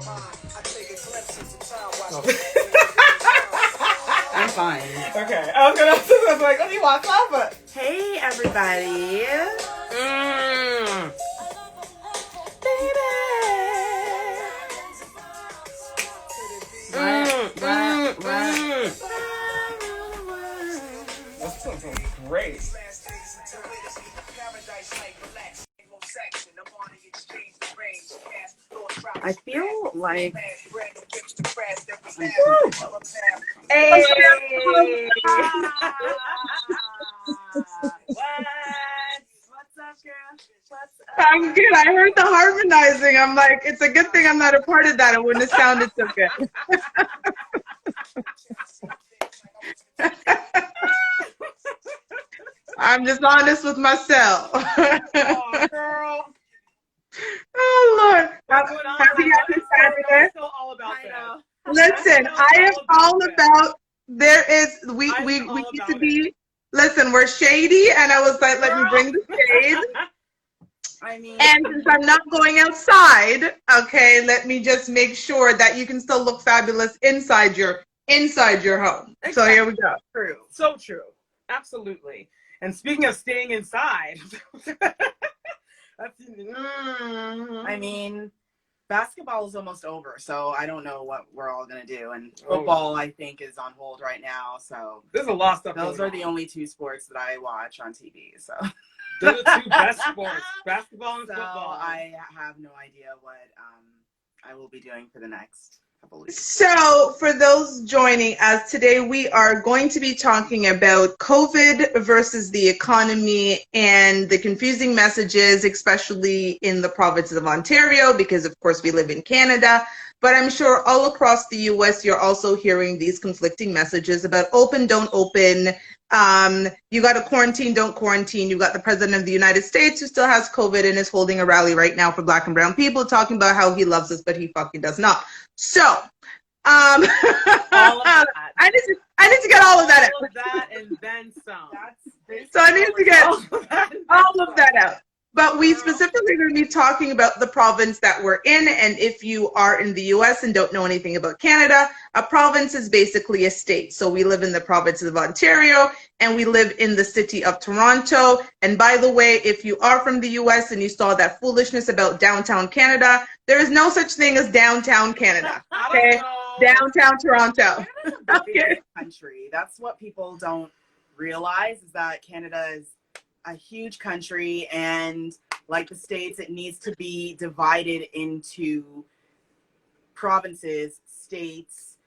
I'm fine. Okay, I was like, what do you want, but Hey, everybody. Baby. That sounds great. I feel like. Hey! What's up, girl? What's up? I'm good. I heard the harmonizing. I'm like, it's a good thing I'm not a part of that. It wouldn't have sounded so good. I'm just honest with myself. Oh, girl. Oh, Lord. What's going on? Happy Saturday. Still all about that. Listen, I am all about, there is, we I'm need all to about be, listen, we're shady, and I was like, let me bring the shade. I mean, And since I'm not going outside, okay, let me just make sure that you can still look fabulous inside your home. Exactly. So here we go. True. So true. Absolutely. And speaking of staying inside, that's, I mean, basketball is almost over, so I don't know what we're all gonna do. And Oh. football, I think, is on hold right now. So there's a lot of stuff. those going are the on. only two sports that I watch on TV. So They're the two best sports: basketball and so football. I have no idea what I will be doing for the next couple weeks. So, for those joining us today, we are going to be talking about COVID versus the economy and the confusing messages, especially in the province of Ontario, because of course we live in Canada. But I'm sure all across the US, you're also hearing these conflicting messages about open, don't open. You got to quarantine, don't quarantine. You got the president of the United States who still has COVID and is holding a rally right now for Black and brown people, talking about how he loves us, but he fucking does not. So, all of that. I need to get all of that All out. of that and then some. So I need to get all of that. all of that out. But we specifically going to be talking about the province that we're in. And if you are in the US and don't know anything about Canada, a province is basically a state. So we live in the province of Ontario and we live in the city of Toronto. And by the way, if you are from the US and you saw that foolishness about downtown Canada, there is no such thing as downtown Canada. Okay? Downtown Toronto. Canada's a big country. That's what people don't realize, is that Canada is a huge country, and like the States, it needs to be divided into provinces, states,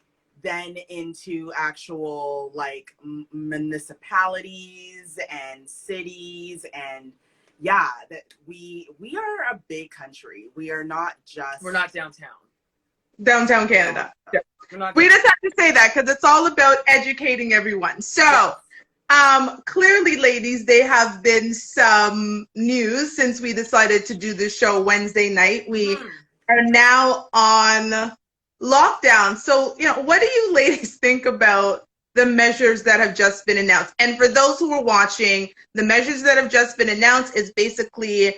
then into actual like municipalities and cities. And yeah, that we are a big country. We are not just, We're not downtown. Downtown Canada. Yeah. We're not We just have to say that because it's all about educating everyone. So, clearly, ladies, there have been some news since we decided to do the show Wednesday night. We are now on lockdown. So, what do you ladies think about the measures that have just been announced? And for those who are watching, the measures that have just been announced is basically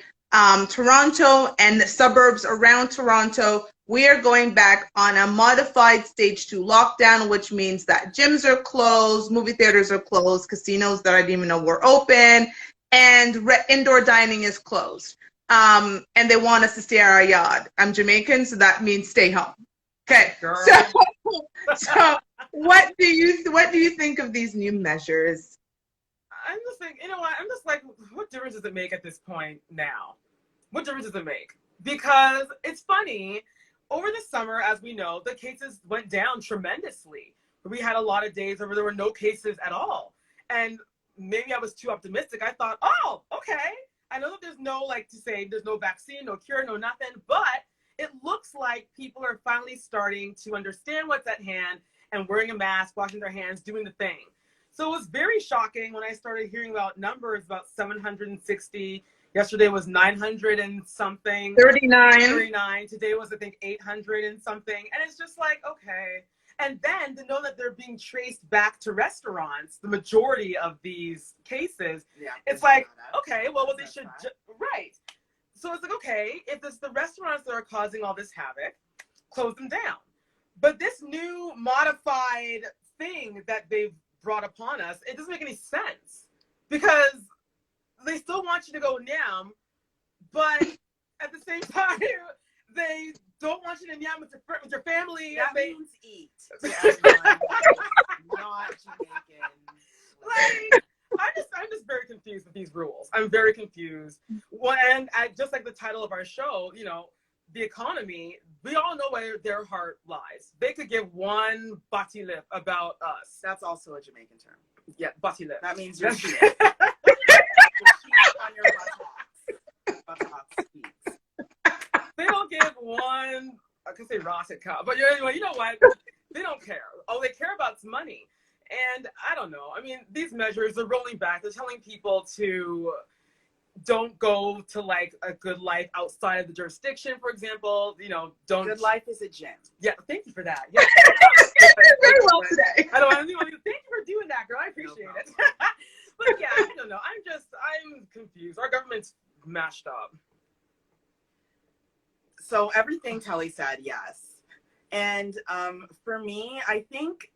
Toronto and the suburbs around Toronto. We are going back on a modified stage 2 lockdown, which means that gyms are closed, movie theaters are closed, casinos that I didn't even know were open, and indoor dining is closed. And they want us to stay at our yard. I'm Jamaican, so that means stay home. Okay. Girl. So what do you think of these new measures? I'm just like, I'm just like, what difference does it make at this point now? What difference does it make? Because it's funny. Over the summer, as we know, the cases went down tremendously. We had a lot of days where there were no cases at all. And maybe I was too optimistic. I thought, oh, okay. I know that there's there's no vaccine, no cure, no nothing, but it looks like people are finally starting to understand what's at hand and wearing a mask, washing their hands, doing the thing. So it was very shocking when I started hearing about numbers, about 760. Yesterday was 900 and something. 39. Today was, I think, 800 and something. And it's just like, okay. And then to know that they're being traced back to restaurants, the majority of these cases, it's like, okay, well, they should, right. So it's like, okay, if it's the restaurants that are causing all this havoc, close them down. But this new modified thing that they've brought upon us, it doesn't make any sense because they still want you to go nyam, but at the same time, they don't want you to nyam with your family. That means eat. To everyone, not Jamaican. Like, I'm just very confused with these rules. I'm very confused. Well, and just like the title of our show, you know, the economy, we all know where their heart lies. They could give one bati lip about us. That's also a Jamaican term. Yeah, bati lip. That means you're cheating. You're cheating on your buttocks. They don't give one, I could say rocket cup, but anyway, you know what? They don't care. All they care about is money. And I don't know. I mean, these measures are rolling back. They're telling people to don't go to like a good life outside of the jurisdiction, for example. You know, don't. Good life is a gym. Yeah, thank you for that. Yeah. Very well today. I don't even want to thank you for doing that, girl. I appreciate it. But yeah, I don't know. I'm confused. Our government's mashed up. So everything Telly said, yes. And for me, I think,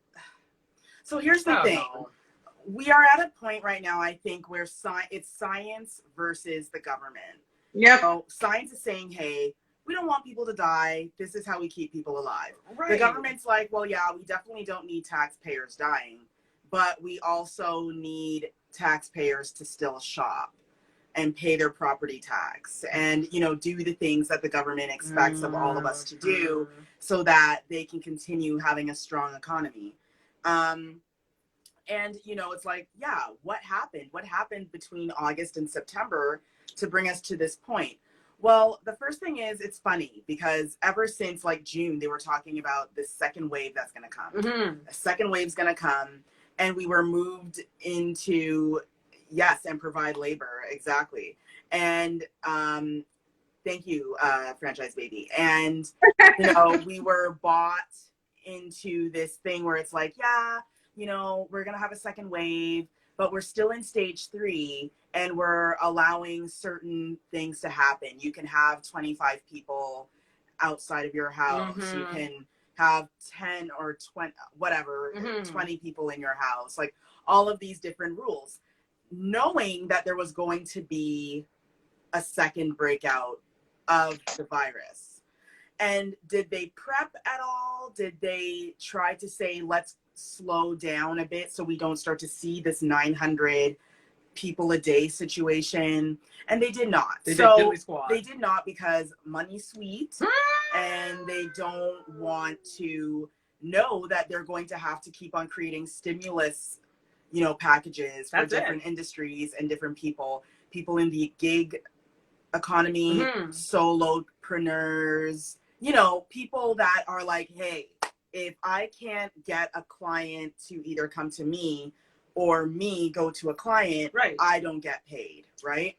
so here's the thing. We are at a point right now, I think, where it's science versus the government. Yep. So science is saying, hey, we don't want people to die. This is how we keep people alive. Right. The government's like, well, yeah, we definitely don't need taxpayers dying, but we also need taxpayers to still shop and pay their property tax and, you know, do the things that the government expects of all of us to do so that they can continue having a strong economy. And, you know, it's like, yeah, what happened? What happened between August and September to bring us to this point? Well, the first thing is, it's funny because ever since like June, they were talking about this second wave that's going to come. Mm-hmm. A second wave's going to come. And we were moved into, yes, and provide labor. Exactly. And thank you, Franchise Baby. And, you know, we were bought into this thing where it's like, yeah, you know, we're going to have a second wave, but we're still in stage 3 and we're allowing certain things to happen. You can have 25 people outside of your house. Mm-hmm. You can have 10 or 20, whatever, Mm-hmm. 20 people in your house. Like all of these different rules, knowing that there was going to be a second breakout of the virus. And did they prep at all? Did they try to say, let's slow down a bit so we don't start to see this 900 people a day situation? And they did not. They did not because money's sweet and they don't want to know that they're going to have to keep on creating stimulus, you know, packages for different industries and different people in the gig economy, solopreneurs, you know, people that are like, hey, if I can't get a client to either come to me or me go to a client, right, I don't get paid, right?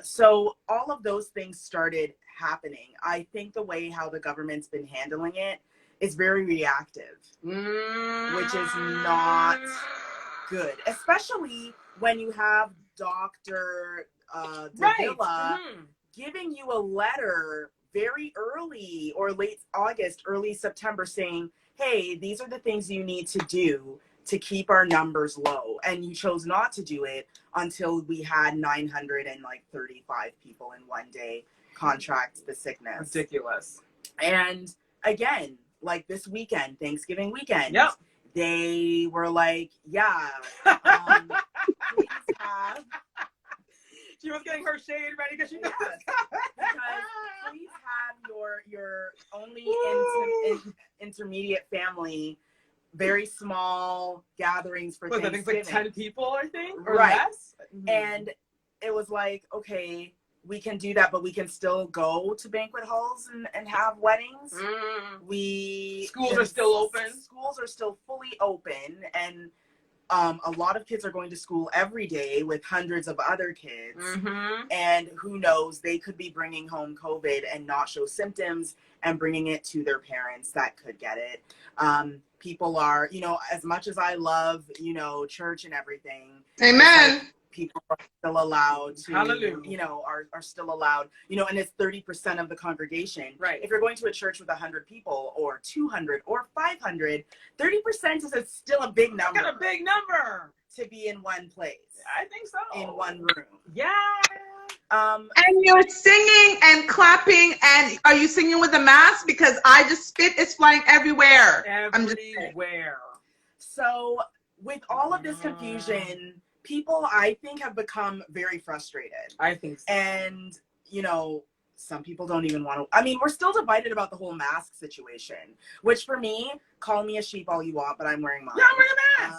So all of those things started happening. I think the way how the government's been handling it is very reactive, which is not good, especially when you have Dr. Davila giving you a letter very early or late August, early September saying, hey, these are the things you need to do to keep our numbers low. And you chose not to do it until we had 935 people in one day contract the sickness. Ridiculous. And again, like this weekend, Thanksgiving weekend, they were like, yeah, please have. She was getting her shade ready because she knows. Yes, because please have your only intermediate family, very small gatherings for Thanksgiving. I think like 10 people, I think, or right. less. And it was like, okay, we can do that, but we can still go to banquet halls and have weddings. Schools are still open. Schools are still fully open, and a lot of kids are going to school every day with hundreds of other kids. And who knows, they could be bringing home COVID and not show symptoms and bringing it to their parents that could get it. People are, you know, as much as I love, you know, church and everything. Amen. people are still allowed to, Hallelujah. you know, are still allowed, you know, and it's 30% of the congregation. Right. If you're going to a church with 100 people or 200 or 500, 30% is still a big number. Got a big number to be in one place. I think so. In one room. Yeah. And you're singing and clapping, and are you singing with a mask? Because I just spit is flying everywhere. Everywhere. So with all of this confusion, people, I think, have become very frustrated. I think so. And, you know, some people don't even want to. I mean, we're still divided about the whole mask situation, which for me, call me a sheep all you want, but I'm wearing mine. Yeah, I'm wearing a mask.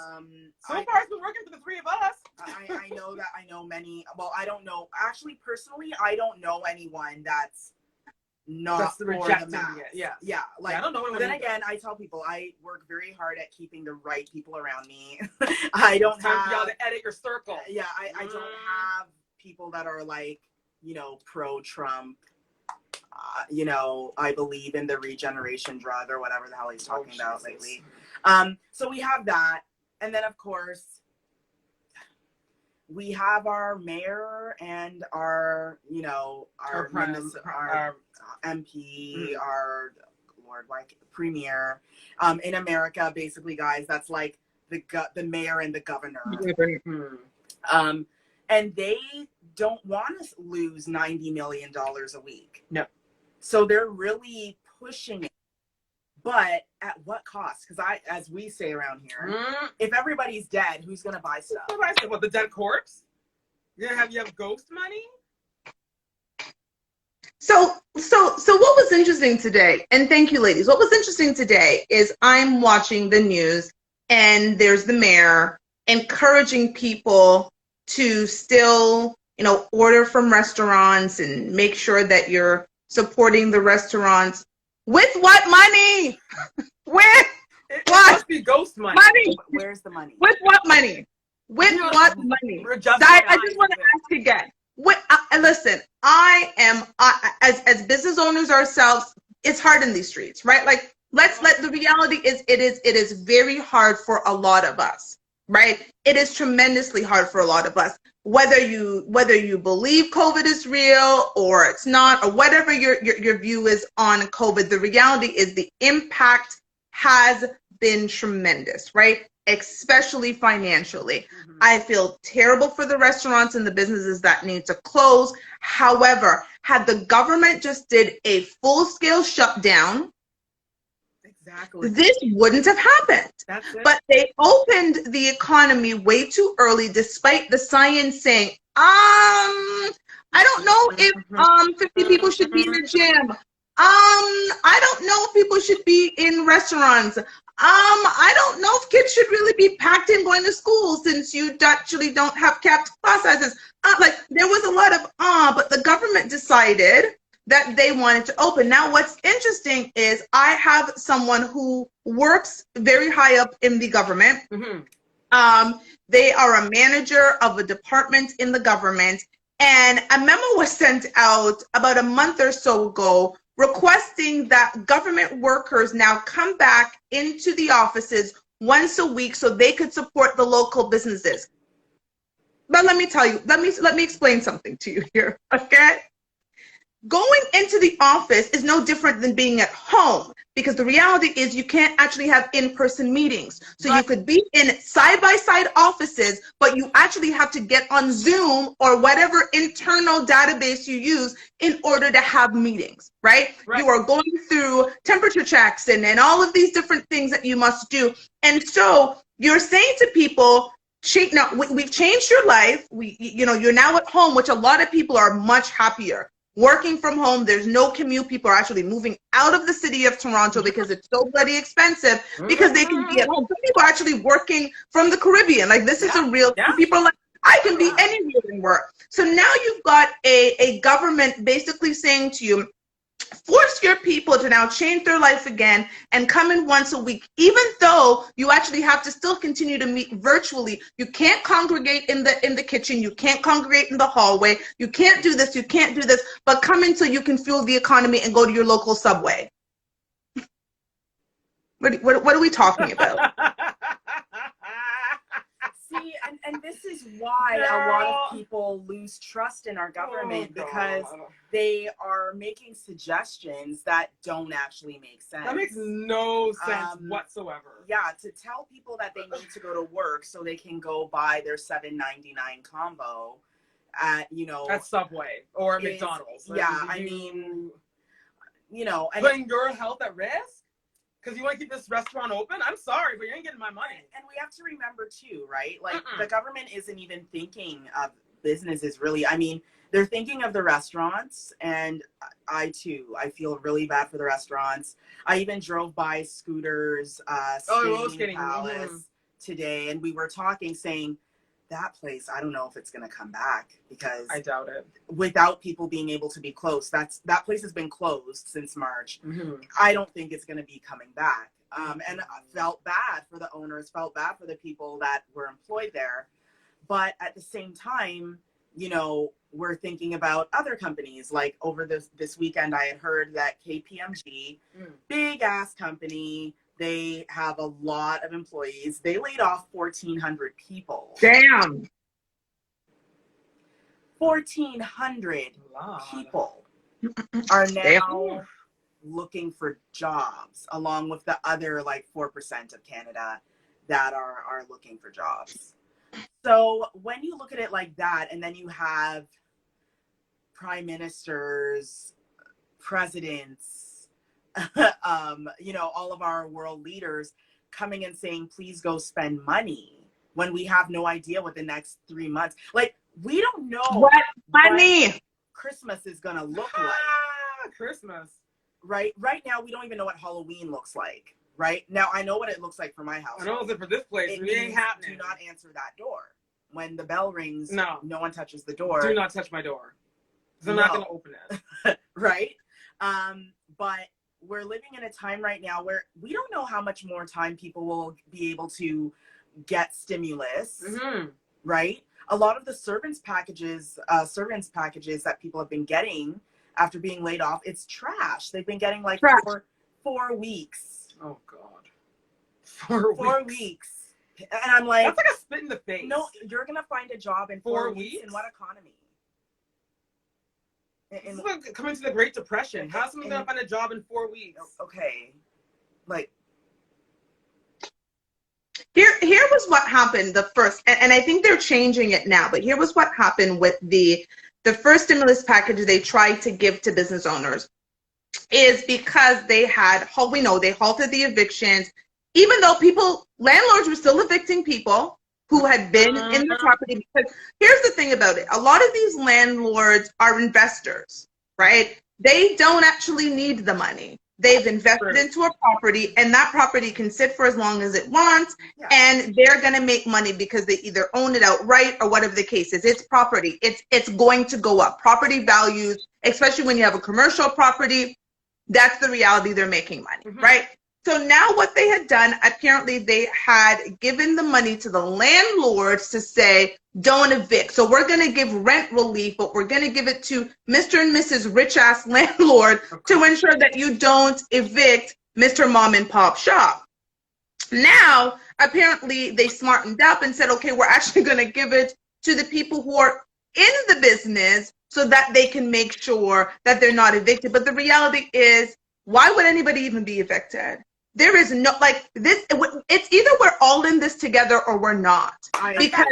So far, it's been working for the three of us. I know that. I know many. Well, I don't know. Actually, personally, I don't know anyone that's not for the mask. Yeah. Like, yeah, I don't know. But then again, I tell people I work very hard at keeping the right people around me. I don't have y'all to edit your circle. Yeah, I don't have people that are like, you know, pro-Trump. You know, I believe in the regeneration drug or whatever the hell he's talking about lately. So we have that, and then of course we have our mayor and our, you know, our MP, our Lord, like premier, in America, basically, guys. That's like the mayor and the governor. And they don't want to lose $90 million a week. No. So they're really pushing it. But at what cost? Because as we say around here, if everybody's dead, who's going to buy stuff? What, the dead corpse? You have ghost money? So what was interesting today, and thank you, ladies. What was interesting today is I'm watching the news, and there's the mayor encouraging people to still, you know, order from restaurants and make sure that you're supporting the restaurants. With what money? With It what? must be ghost money. Where's the money? With what money? With what money? I just want to ask again. Listen, as business owners ourselves, it's hard in these streets, right? Like, the reality is it is very hard for a lot of us, right? It is tremendously hard for a lot of us. Whether you believe COVID is real or it's not, or whatever your view is on COVID, the reality is the impact has been tremendous, right? Especially financially. I feel terrible for the restaurants and the businesses that need to close. However, had the government just did a full-scale shutdown, this wouldn't have happened. That's it. But they opened the economy way too early, despite the science saying, I don't know if 50 people should be in the gym. I don't know if people should be in restaurants. I don't know if kids should really be packed in going to school since you actually don't have capped class sizes. Like, there was a lot of but the government decided that they wanted to open. Now, what's interesting is I have someone who works very high up in the government. They are a manager of a department in the government, and a memo was sent out about a month or so ago requesting that government workers now come back into the offices once a week so they could support the local businesses. But let me tell you, let me explain something to you here, okay? Going into the office is no different than being at home, because the reality is you can't actually have in-person meetings. So you could be in side-by-side offices, but you actually have to get on Zoom or whatever internal database you use in order to have meetings, right? You are going through temperature checks and all of these different things that you must do. And so you're saying to people, now, we've changed your life. You're now at home, which a lot of people are much happier. Working from home, there's no commute. People are actually moving out of the city of Toronto because it's so bloody expensive, because they can be at home. Some people are actually working from the Caribbean. Like, this is a real thing. People are like, I can be anywhere and work. So now you've got a government basically saying to you, force your people to now change their life again and come in once a week, even though you actually have to still continue to meet virtually. You can't congregate in the kitchen. You can't congregate in the hallway. You can't do this. You can't do this. But come in so you can fuel the economy and go to your local Subway. What are we talking about? See, and and this is why a lot of people lose trust in our government because they are making suggestions that don't actually make sense. That makes no sense whatsoever. Yeah, to tell people that they need to go to work so they can go buy their $7.99 combo at, at Subway or McDonald's. Yeah, I mean, and putting your health at risk because you want to keep this restaurant open. I'm sorry, but you ain't getting my money. And we have to remember too, right? Like the government isn't even thinking of businesses really. I mean, they're thinking of the restaurants, and I feel really bad for the restaurants. I even drove by Scooter's skating palace today, and we were talking, saying that place, I don't know if it's going to come back because I doubt it. Without people being able to be close, that place has been closed since March. I don't think it's going to be coming back. And I felt bad for the owners, felt bad for the people that were employed there. But at the same time, we're thinking about other companies. Like over this weekend, I had heard that KPMG, big ass company, they have a lot of employees. They laid off 1,400 people. Damn. 1,400 people are now looking for jobs, along with the other 4% of Canada that are looking for jobs. So when you look at it like that, and then you have prime ministers, presidents, all of our world leaders coming and saying, please go spend money, when we have no idea what the next 3 months, we don't know what money Christmas is going to look like. Christmas. Right now, we don't even know what Halloween looks like. Right now, I know what it looks like for my house. I know it's for this place. It ain't happening. Do not answer that door. When the bell rings, no one touches the door. Do not touch my door. Because I'm not going to open it. Right? But we're living in a time right now where we don't know how much more time people will be able to get stimulus. Right? A lot of the servants packages that people have been getting after being laid off, it's trash. They've been getting 4 weeks. Oh God. 4 weeks. And I'm like, that's like a spit in the face. No, you're gonna find a job in 4 weeks. In what economy? This is like coming to the Great Depression. How's someone gonna find a job in 4 weeks? Okay. Here was what happened the first, and I think they're changing it now, but here was what happened with the first stimulus package they tried to give to business owners, is because they halted the evictions, even though landlords were still evicting people who had been in the property. Because here's the thing about it. A lot of these landlords are investors, right? They don't actually need the money. They've invested into a property, and that property can sit for as long as it wants, and they're going to make money because they either own it outright or whatever the case is. It's property. It's going to go up. Property values, especially when you have a commercial property, that's the reality. They're making money, right? So now what they had done, apparently they had given the money to the landlords to say, don't evict. So we're going to give rent relief, but we're going to give it to Mr. and Mrs. Rich-ass landlord to ensure that you don't evict Mr. Mom and Pop Shop. Now, apparently they smartened up and said, okay, we're actually going to give it to the people who are in the business so that they can make sure that they're not evicted. But the reality is, why would anybody even be evicted? There is no, this, it's either we're all in this together or we're not. Because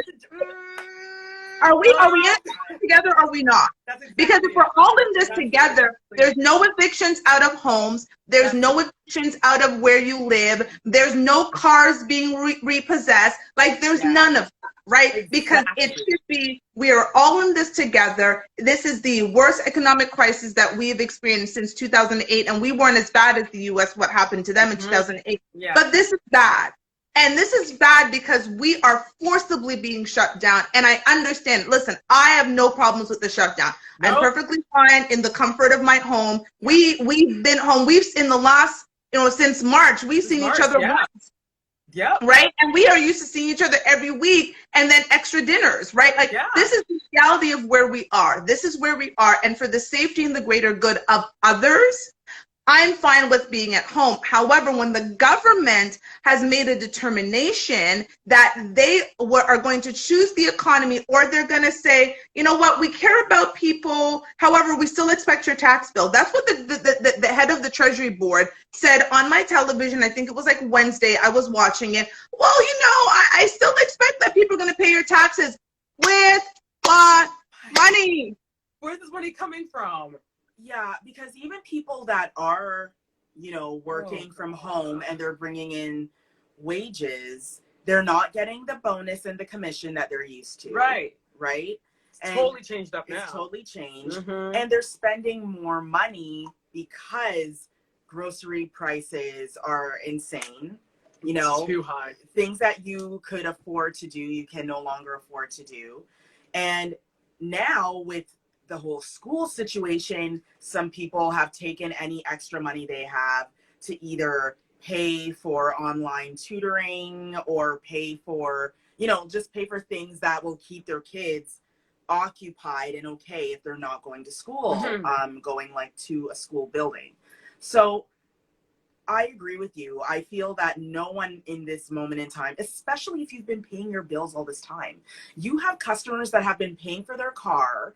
are we in this together or are we not? Because if we're all in this together, there's no evictions out of homes. There's no evictions out of where you live. There's no cars being repossessed. There's none of that, right? Because it should be, we are all in this together. This is the worst economic crisis that we've experienced since 2008. And we weren't as bad as the U.S., what happened to them in 2008. But this is bad. And this is bad because we are forcibly being shut down. And I understand. Listen, I have no problems with the shutdown. I'm perfectly fine in the comfort of my home. We've been home. In the last, since March, we've seen each other once. Right? And we are used to seeing each other every week and then extra dinners, right? This is the reality of where we are. This is where we are. And for the safety and the greater good of others, I'm fine with being at home. However, when the government has made a determination that they are going to choose the economy, or they're going to say, you know what, we care about people, however, we still expect your tax bill. That's what the head of the Treasury Board said on my television. I think it was like Wednesday. I was watching it. Well, you know, I still expect that people are going to pay your taxes. With what money? Where's this money coming from? Yeah, because even people that are, you know, working from home and they're bringing in wages, they're not getting the bonus and the commission that they're used to. Right. Right? It's totally changed up now. It's totally changed. Mm-hmm. And they're spending more money because grocery prices are insane. You know, It's too high. Things that you could afford to do, you can no longer afford to do. And now with the whole school situation, some people have taken any extra money they have to either pay for online tutoring or pay for, you know, just pay for things that will keep their kids occupied and okay if they're not going to school, going like to a school building. So I agree with you. I feel that no one in this moment in time, especially if you've been paying your bills all this time, you have customers that have been paying for their car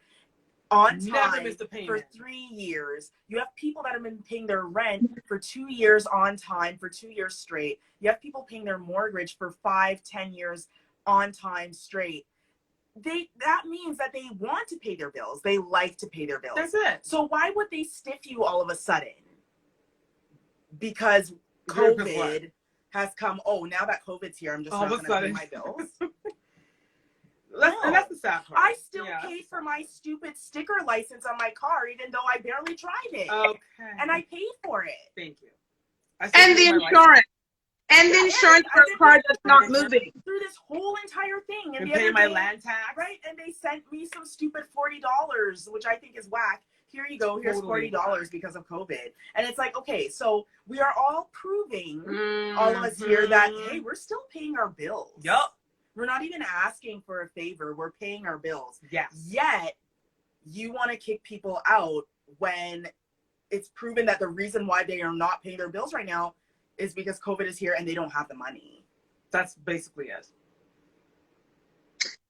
on time for 3 years. You have people that have been paying their rent for 2 years on time for 2 years straight. You have people paying their mortgage for 5-10 years on time straight. That means that they want to pay their bills. They like to pay their bills. That's it. So why would they stiff you all of a sudden? Because COVID has come. Oh, now that COVID's here, I'm just not going to pay my bills. And that's the sad part. I still paid for my stupid sticker license on my car, even though I barely tried it. Okay. And I paid for it. Thank you. And the insurance. And the insurance for a car that's not moving. Through this whole entire thing. And paying my land tax. Right. And they sent me some stupid $40, which I think is whack. Here you go. Here's $40 because of COVID. And it's like, okay, so we are all proving, all of us here, that, hey, we're still paying our bills. Yup. We're not even asking for a favor. We're paying our bills. Yes. Yet, you want to kick people out when it's proven that the reason why they are not paying their bills right now is because COVID is here and they don't have the money. That's basically it.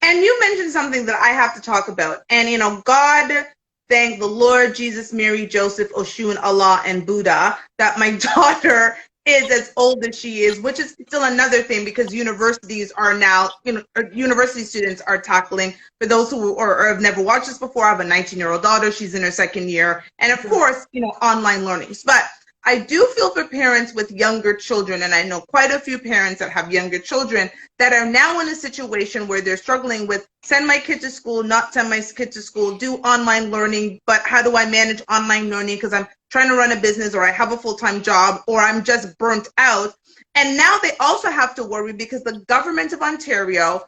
And you mentioned something that I have to talk about. And, you know, God, thank the Lord, Jesus, Mary, Joseph, Oshun, Allah, and Buddha, that my daughter is as old as she is, which is still another thing because universities are now, you know, university students are tackling, for those who or have never watched this before, I have a 19-year-old daughter, she's in her second year, and of course, you know, online learnings. But I do feel for parents with younger children, and I know quite a few parents that have younger children that are now in a situation where they're struggling with send my kid to school, not send my kid to school, do online learning, but how do I manage online learning because I'm trying to run a business or I have a full-time job or I'm just burnt out. And now they also have to worry because the government of Ontario,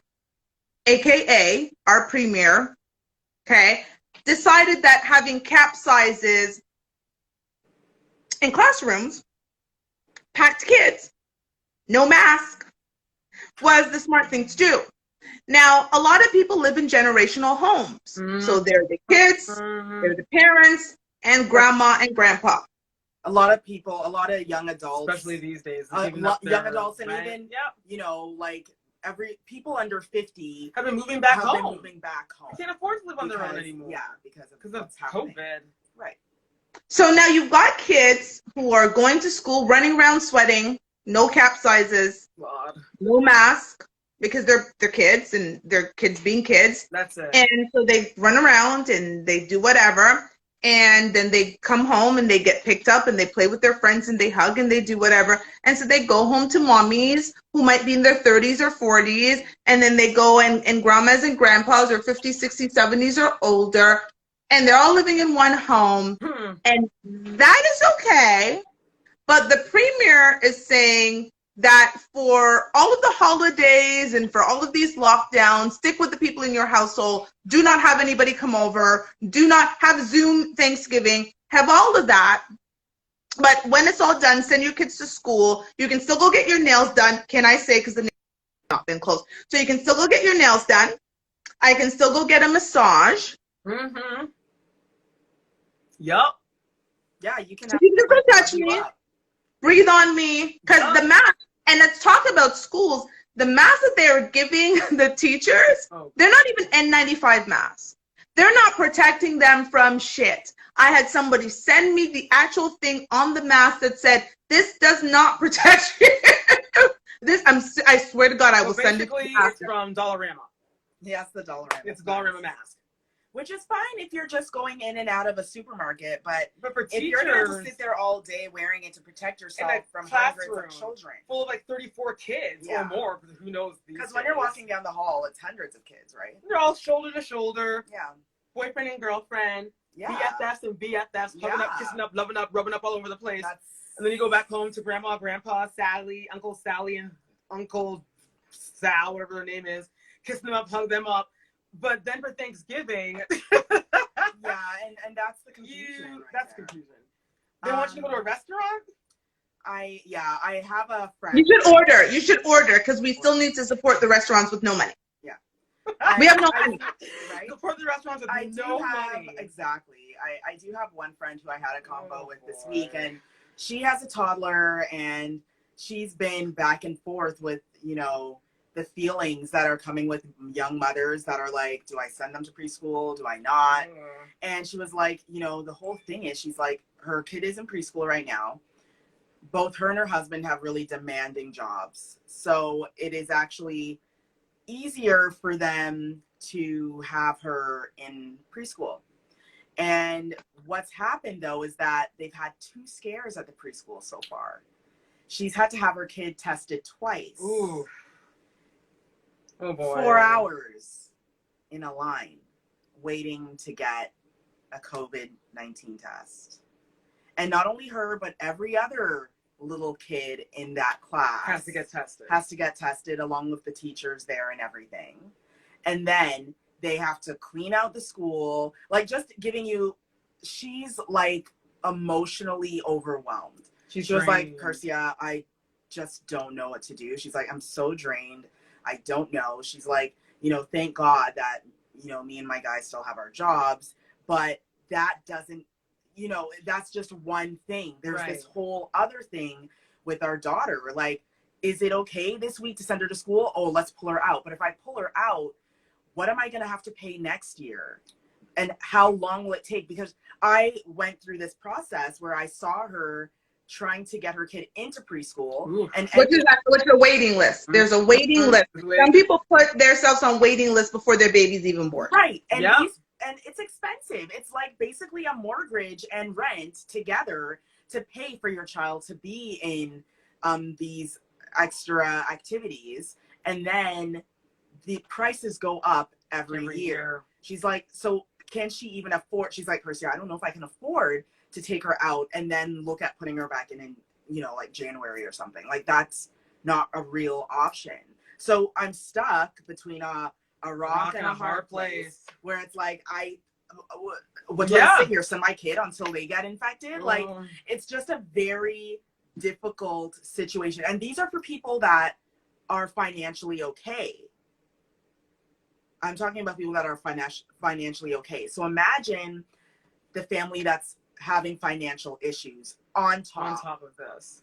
AKA our premier, okay, decided that having cap sizes in classrooms, packed kids, no mask, was the smart thing to do. Now, a lot of people live in generational homes. So they're the kids, they're the parents, and grandma and grandpa. A lot of people, a lot of young adults. Especially these days. Young adults and even, you know, like people under 50 have been moving back home. They can't afford to live on their own anymore. Yeah, because of COVID. Right. So now you've got kids who are going to school, running around sweating, no cap sizes, no mask, because they're kids and they're kids being kids. That's it. And so they run around and they do whatever. And then they come home and they get picked up and they play with their friends and they hug and they do whatever. And so they go home to mommies who might be in their 30s or 40s. And then they go and grandmas and grandpas are 50s, 60s, 70s or older. And they're all living in one home. And that is okay. But the premier is saying that for all of the holidays and for all of these lockdowns, stick with the people in your household. Do not have anybody come over. Do not have Zoom Thanksgiving. Have all of that. But when it's all done, send your kids to school. You can still go get your nails done. Can I say, because the nails have not been closed. So you can still go get your nails done. I can still go get a massage. Yup. Yeah, you can So have you can touch you me, up. breathe on me, because the mask, and let's talk about schools, the masks that they're giving the teachers, they're not even N95 masks. They're not protecting them from shit. I had somebody send me the actual thing on the mask that said, this does not protect you. I swear to God, I will send it to basically, you. it's from Dollarama. Yes, the Dollarama. It's a Dollarama mask. Which is fine if you're just going in and out of a supermarket, but for if teachers, you're going to sit there all day wearing it to protect yourself from hundreds of children. Full of like 34 kids or more, who knows? Because when you're walking down the hall, it's hundreds of kids, right? They're all shoulder to shoulder. Yeah. Boyfriend and girlfriend. Yeah. BFFs and BFFs, hugging up, kissing up, loving up, rubbing up all over the place. And then you go back home to grandma, grandpa, Sally, Uncle Sally, and Uncle Sal, whatever their name is, kissing them up, hug them up. But then for Thanksgiving, yeah, and that's the confusion. That's confusion. They want you to go to a restaurant. I have a friend. You should order because we still need to support the restaurants with no money. Yeah, we have no money. Right? Support the restaurants with no money. Exactly. I do have one friend who I had a combo with this week, and she has a toddler, and she's been back and forth with the feelings that are coming with young mothers that are like, do I send them to preschool? Do I not? And she was like, the whole thing is, she's like, her kid is in preschool right now. Both her and her husband have really demanding jobs. So it is actually easier for them to have her in preschool. And what's happened though is that they've had 2 scares at the preschool so far. She's had to have her kid tested twice. Ooh. Oh boy. 4 hours in a line waiting to get a COVID-19 test. And not only her, but every other little kid in that class has to get tested along with the teachers there and everything. And then they have to clean out the school. Like, just giving you, she's like emotionally overwhelmed. She was like, Persia, I just don't know what to do. She's like, I'm so drained. I don't know. She's like, thank God that, me and my guys still have our jobs, but that doesn't, that's just one thing. There's this whole other thing with our daughter. We're like, is it okay this week to send her to school? Oh, let's pull her out. But if I pull her out, what am I going to have to pay next year? And how long will it take? Because I went through this process where I saw her trying to get her kid into preschool. And which is a waiting list. There's a waiting list. Some people put themselves on waiting lists before their baby's even born. Right. And and it's expensive. It's like basically a mortgage and rent together to pay for your child to be in these extra activities. And then the prices go up every year. She's like, so can she even afford? She's like, Persia, I don't know if I can afford to take her out and then look at putting her back in like January or something. Like, that's not a real option. So I'm stuck between a rock and a hard place where it's like, what do I sit here, send my kid until they get infected? Like, it's just a very difficult situation. And these are for people that are financially okay. I'm talking about people that are financially okay. So imagine the family that's having financial issues on top of this.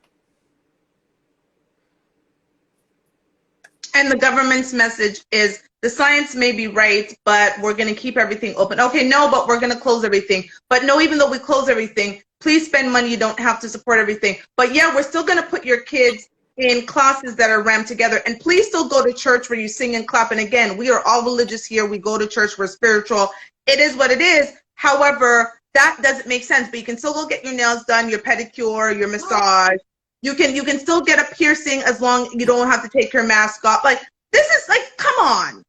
And the government's message is, the science may be right, but we're going to keep everything open. Okay, no, but we're going to close everything. But no, even though we close everything, please spend money. You don't have to support everything. But yeah, we're still going to put your kids in classes that are rammed together. And please still go to church where you sing and clap. And again, we are all religious here. We go to church. We're spiritual. It is what it is. However, that doesn't make sense. But you can still go get your nails done, your pedicure, your massage. You can still get a piercing as long you don't have to take your mask off. Like, this is like, come on.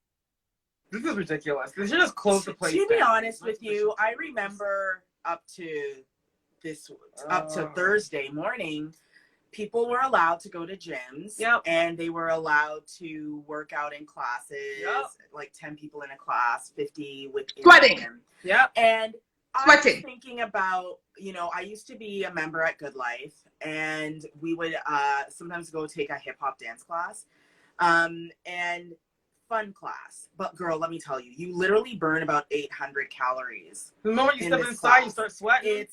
This is ridiculous. They should just close the place. To be honest with you, I remember up to Thursday morning, people were allowed to go to gyms, and they were allowed to work out in classes, like 10 people in a class, 50 with sweating. And I was thinking about, I used to be a member at Good Life, and we would sometimes go take a hip hop dance class. And fun class. But girl, let me tell you, you literally burn about 800 calories. The moment you in step this inside, class. you start sweating.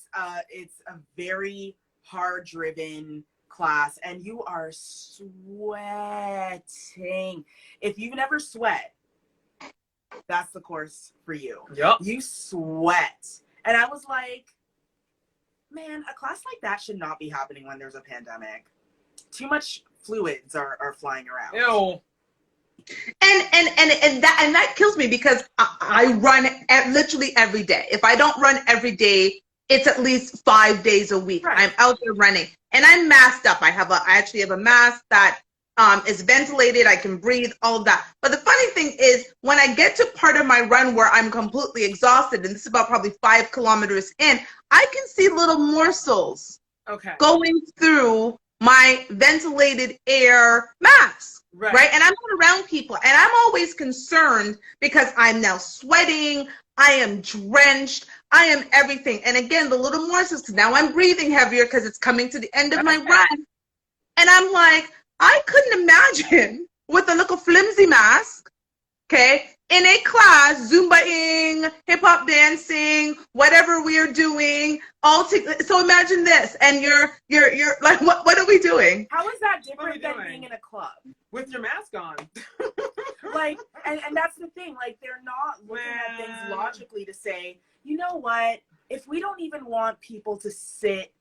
It's a very hard driven class, and you are sweating. If you've never sweat, that's the course for you. Yep. You sweat. And I was like, man, a class like that should not be happening when there's a pandemic. Too much fluids are flying around. Ew. And that kills me because I run literally every day. If I don't run every day, it's at least 5 days a week. Right. I'm out there running, and I'm masked up. I actually have a mask that is ventilated. I can breathe, all of that. But the funny thing is, when I get to part of my run where I'm completely exhausted, and this is about probably 5 kilometers in, I can see little morsels going through my ventilated air mask. Right. And I'm not around people, and I'm always concerned because I'm now sweating. I am drenched. I am everything. And again, the little morsels, because now I'm breathing heavier because it's coming to the end of my run. And I'm like, I couldn't imagine with a little flimsy mask, okay, in a class, Zumbaing, hip hop dancing, whatever we are doing, so imagine this, and you're like, what are we doing? How is that different than being in a club? With your mask on. Like, and that's the thing, like, they're not looking at things logically to say, you know what, if we don't even want people to sit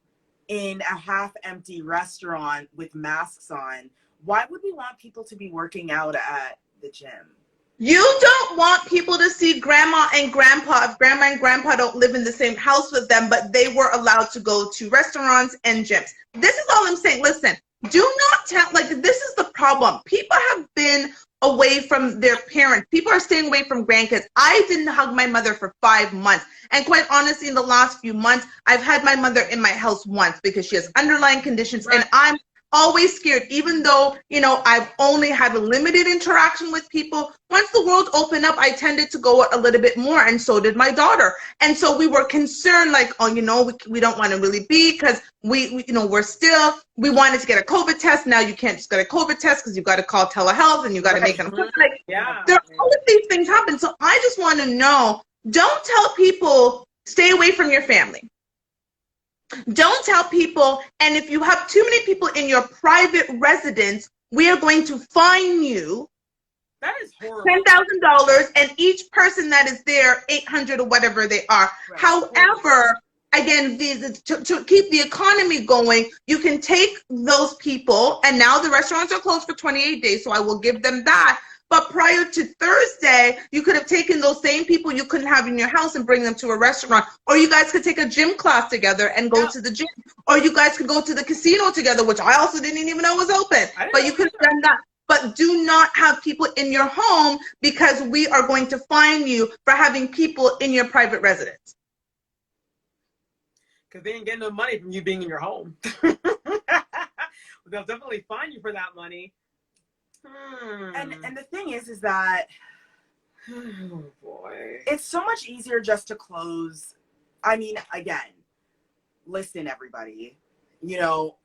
in a half-empty restaurant with masks on, why would we want people to be working out at the gym? You don't want people to see grandma and grandpa if grandma and grandpa don't live in the same house with them, but they were allowed to go to restaurants and gyms. This is all I'm saying. Listen, do not tell, like, this is the problem. People have been away from their parents. People are staying away from grandkids. I didn't hug my mother for 5 months. And quite honestly, in the last few months, I've had my mother in my house once because she has underlying conditions. Right. And I'm always scared, even though, you know, I've only had a limited interaction with people. Once the world opened up, I tended to go a little bit more, and so did my daughter. And so we were concerned, like, oh, you know, we don't want to really be, because we you know, we wanted to get a COVID test. Now you can't just get a COVID test because you've got to call telehealth and you got to make an appointment. Like, there, all of these things happen. So I just want to know, don't tell people stay away from your family. Don't tell people, and if you have too many people in your private residence, we are going to fine you. That is horrible. $10,000, and each person that is there, 800 or whatever they are. Right. However, again, to keep the economy going, you can take those people, and now the restaurants are closed for 28 days, so I will give them that. But prior to Thursday, you could have taken those same people you couldn't have in your house and bring them to a restaurant. Or you guys could take a gym class together and go to the gym. Or you guys could go to the casino together, which I also didn't even know was open. But you could have done that. But do not have people in your home, because we are going to fine you for having people in your private residence. Because they ain't getting no money from you being in your home. They'll definitely fine you for that money. And the thing is that, oh boy, it's so much easier just to close. I mean, again, listen, everybody, you know,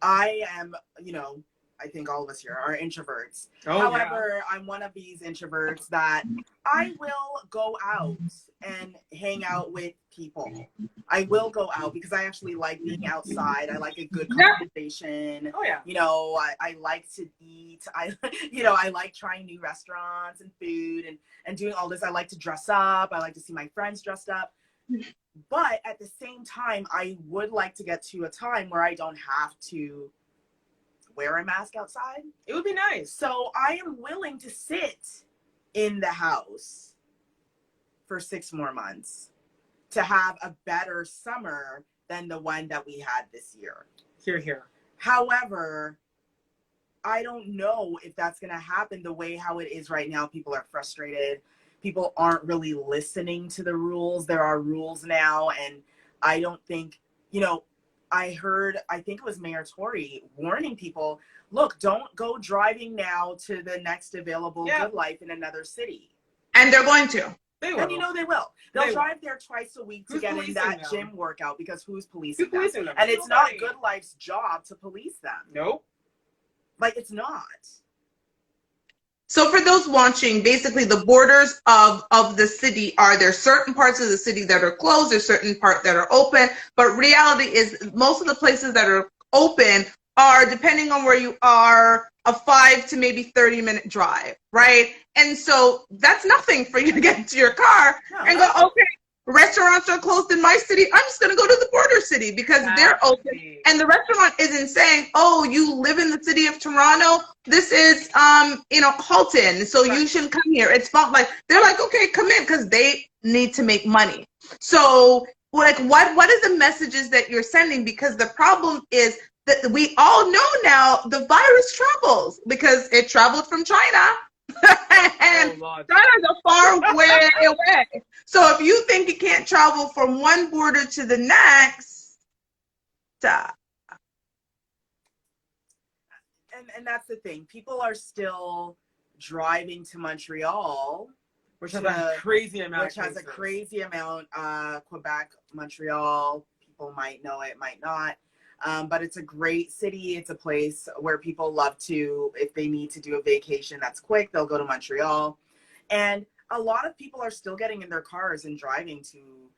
I am, you know, I think all of us here are introverts. However, I'm one of these introverts that I will go out and hang out with people. I will go out because I actually like being outside. I like a good conversation. You know, I like to eat. I like trying new restaurants and food and doing all this. I like to dress up. I like to see my friends dressed up. But at the same time, I would like to get to a time where I don't have to wear a mask outside. It would be nice. So I am willing to sit in the house for 6 more months to have a better summer than the one that we had this year. Here. However, I don't know if that's going to happen the way how it is right now. People are frustrated. People aren't really listening to the rules. There are rules now, and I don't think, you know, I think it was Mayor Tory warning people, look, don't go driving now to the next available Good Life in another city. And they're going to. They will. And you know they will. They'll drive there twice a week to get in that gym workout, because who's policing them? And it's not Good Life's job to police them. Nope. Like, it's not. So for those watching, basically the borders of the city are there certain parts of the city that are closed, there's certain parts that are open, but reality is most of the places that are open are, depending on where you are, a 5 to maybe 30-minute drive, right? And so that's nothing for you to get into your car and go, okay, restaurants are closed in my city. I'm just going to go to the border city because they're open. And the restaurant isn't saying, oh, you live in the city of Toronto. This is, Halton. So you shouldn't come here. It's not like, they're like, okay, come in because they need to make money. So like, what is the messages that you're sending? Because the problem is that we all know now the virus travels because it traveled from China. And China's a far way away. So if you think it can't travel from one border to the next, and that's the thing. People are still driving to Montreal, which has a crazy amount. Quebec, Montreal. People might know it, might not. But it's a great city. It's a place where people love to, if they need to do a vacation that's quick, they'll go to Montreal. And a lot of people are still getting in their cars and driving to,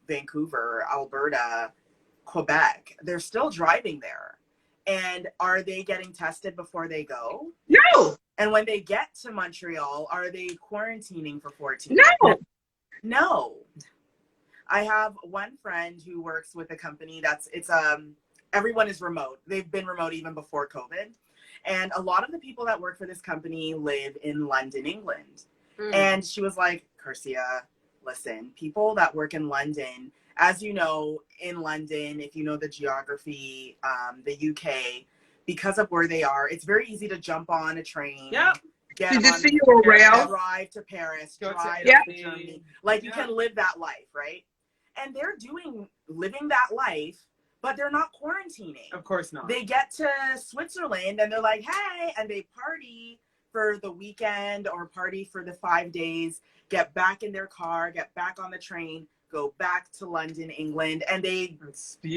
Vancouver, Alberta, Quebec. They're still driving there. And are they getting tested before they go? No. And when they get to Montreal, are they quarantining for 14 days? No. I have one friend who works with a company everyone is remote. They've been remote even before COVID. And a lot of the people that work for this company live in London, England. And she was like, Curcia, listen, people that work in London, as you know, in London, if you know the geography, the UK, because of where they are, it's very easy to jump on a train. Yep. Drive to Paris, drive to Germany. Like you can live that life, right? And they're living that life, but they're not quarantining. Of course not. They get to Switzerland and they're like, hey, and they party for the weekend or party for the 5 days, get back in their car, get back on the train, go back to London, England, and they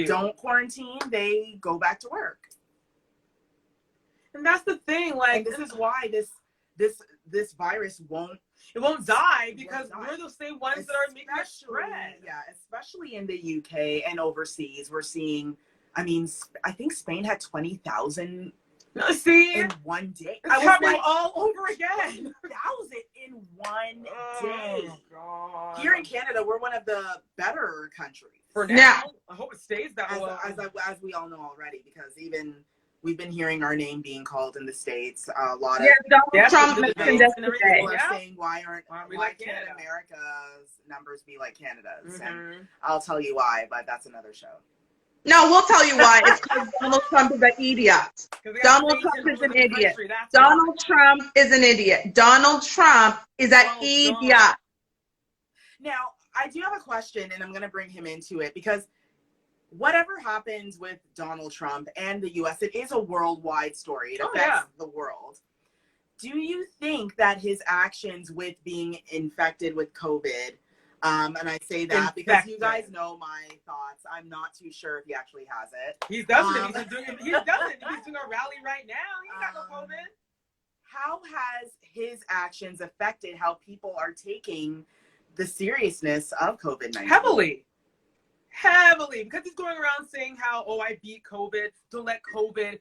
don't quarantine. They go back to work. And that's the thing. Like, and this is why this virus won't die because we're the same ones that are making it spread. Yeah, especially in the UK and overseas, we're seeing. I mean, I think Spain had 20,000. In one day. It's happening all over again. 20,000 in one day. God. Here in Canada, we're one of the better countries. For now. I hope it stays that way. As we all know already, because we've been hearing our name being called in the States. A lot of Donald Trump people are saying, why can't America's numbers be like Canada's? And I'll tell you why, but that's another show. No, we'll tell you why. It's because Donald Trump is an idiot. Donald Trump is an idiot. Donald Trump is an idiot. Donald Trump is an idiot. Now, I do have a question, and I'm going to bring him into it, because whatever happens with Donald Trump and the U.S., it is a worldwide story. It affects the world. Do you think that his actions with being infected with COVID, and I say that because you guys know my thoughts. I'm not too sure if he actually has it. He doesn't. He's doing a rally right now. He got no COVID. How has his actions affected how people are taking the seriousness of COVID-19? Heavily, because he's going around saying how, I beat COVID. Don't let COVID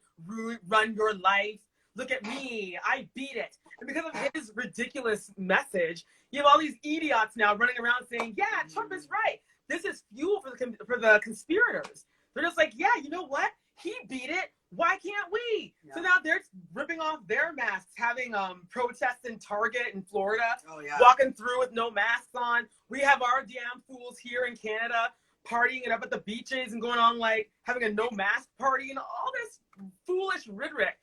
run your life. Look at me. I beat it. And because of his ridiculous message, you have all these idiots now running around saying, yeah, Trump is right. This is fuel for the conspirators. They're just like, yeah, you know what? He beat it. Why can't we? Yeah. So now they're ripping off their masks, having protests in Target in Florida, walking through with no masks on. We have our damn fools here in Canada partying it up at the beaches and going on like having a no mask party and all this foolish rhetoric.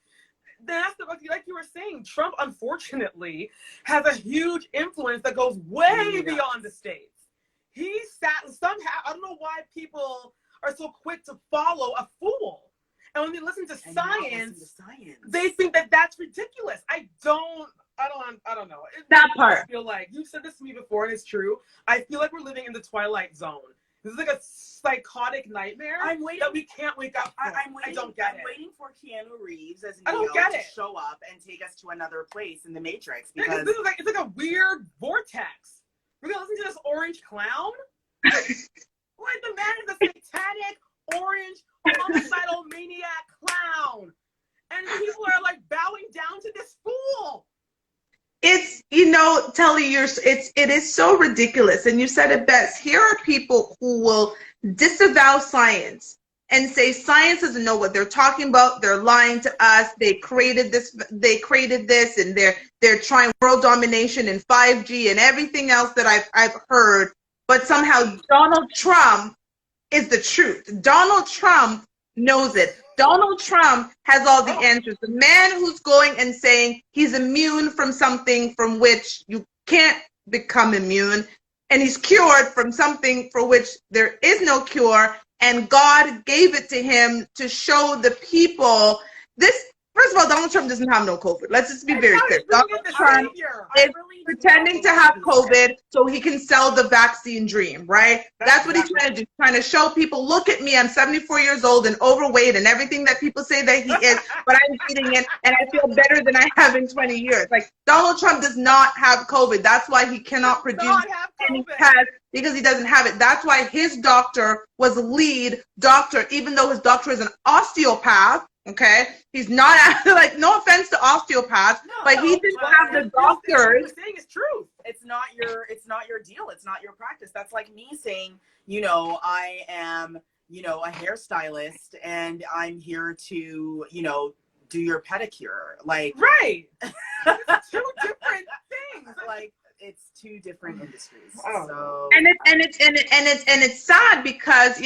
That's like you were saying, Trump unfortunately has a huge influence that goes way beyond the States. He somehow, I don't know why people are so quick to follow a fool. And when they listen to science, they think that that's ridiculous. I don't know. That part. I feel like, you said this to me before and it's true. I feel like we're living in the Twilight Zone. This is like a psychotic nightmare I'm waiting. that we can't wake up from. I'm waiting. I don't get I'm it. waiting for Keanu Reeves as I Neo don't get to it. show up and take us to another place in the Matrix Yeah, 'cause because this is like, it's like a weird vortex. We're gonna listen to this orange clown? Like, the man is a satanic, orange, homicidal maniac clown. And people are like bowing down to this fool. It's, Telly, it is so ridiculous. And you said it best. Here are people who will disavow science and say science doesn't know what they're talking about. They're lying to us. They created this, and they're trying world domination and 5G and everything else that I've heard. But somehow Donald Trump is the truth. Donald Trump knows it. Donald Trump has all the answers. The man who's going and saying he's immune from something from which you can't become immune, and he's cured from something for which there is no cure, and God gave it to him to show the people this. First of all, Donald Trump doesn't have no COVID. Let's just be very clear. Donald Trump is pretending to have COVID so he can sell the vaccine dream, right? That's what he's trying to do. Trying to show people, look at me, I'm 74 years old and overweight and everything that people say that he is, but I'm eating it and I feel better than I have in 20 years. Like, Donald Trump does not have COVID. That's why he cannot produce any tests, because he doesn't have it. That's why his doctor was lead doctor, even though his doctor is an osteopath. Okay, he's not like, no offense to osteopaths, but he didn't have the doctors. Saying is truth. It's not your deal. It's not your practice. That's like me saying, I am, a hairstylist and I'm here to, do your pedicure. Like, right. It's two different things. Like, it's two different industries. Oh. So it's sad because,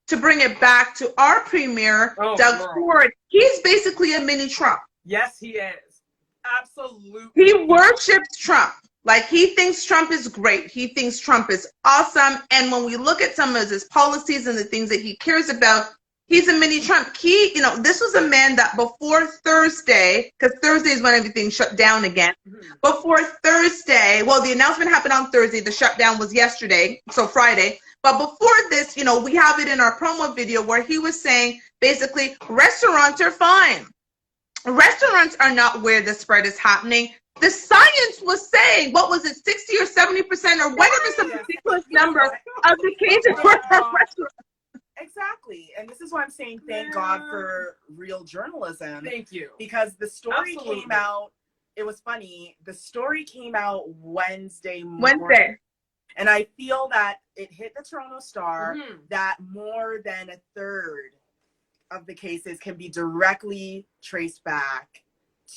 to bring it back to our premier, Doug Ford, he's basically a mini Trump. Yes, he is. Absolutely. He worships Trump. Like, he thinks Trump is great. He thinks Trump is awesome. And when we look at some of his policies and the things that he cares about, he's a mini Trump. This was a man that before Thursday, because Thursday is when everything shut down again. Mm-hmm. Before Thursday, well, the announcement happened on Thursday. The shutdown was yesterday, so Friday. But before this, we have it in our promo video where he was saying, basically, restaurants are fine. Restaurants are not where the spread is happening. The science was saying, what was it, 60 or 70% or whatever, some ridiculous number of the cases were from restaurants. Exactly. And this is why I'm saying thank God for real journalism. Thank you. Because the story came out, it was funny, the story came out Wednesday morning. And I feel that it hit the Toronto Star that more than a third of the cases can be directly traced back